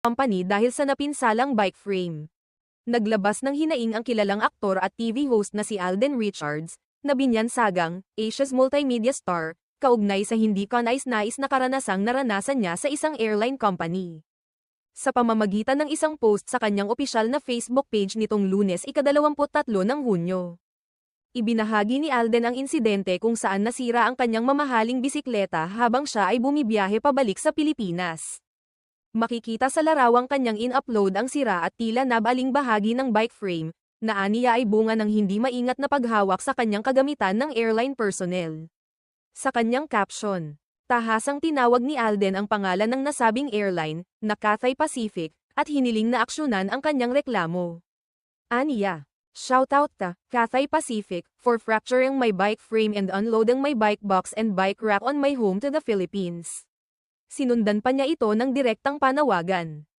company dahil sa napinsalang bike frame. Naglabas ng hinaing ang kilalang aktor at TV host na si Alden Richards, na binyansagang Asia's multimedia star, kaugnay sa hindi kanais-nais na karanasang naranasan niya sa isang airline company. Sa pamamagitan ng isang post sa kanyang opisyal na Facebook page nitong Lunes ika-23 ng Hunyo. Ibinahagi ni Alden ang insidente kung saan nasira ang kanyang mamahaling bisikleta habang siya ay bumibiyahe pabalik sa Pilipinas. Makikita sa larawang kanyang in-upload ang sira at tila nabaling bahagi ng bike frame, na aniya ay bunga ng hindi maingat na paghawak sa kanyang kagamitan ng airline personnel. Sa kanyang caption, tahasang tinawag ni Alden ang pangalan ng nasabing airline, na Cathay Pacific, at hiniling na aksyonan ang kanyang reklamo. Aniya, "Shoutout ta, Cathay Pacific, for fracturing my bike frame and unloading my bike box and bike rack on my home to the Philippines." Sinundan pa niya ito ng direktang panawagan.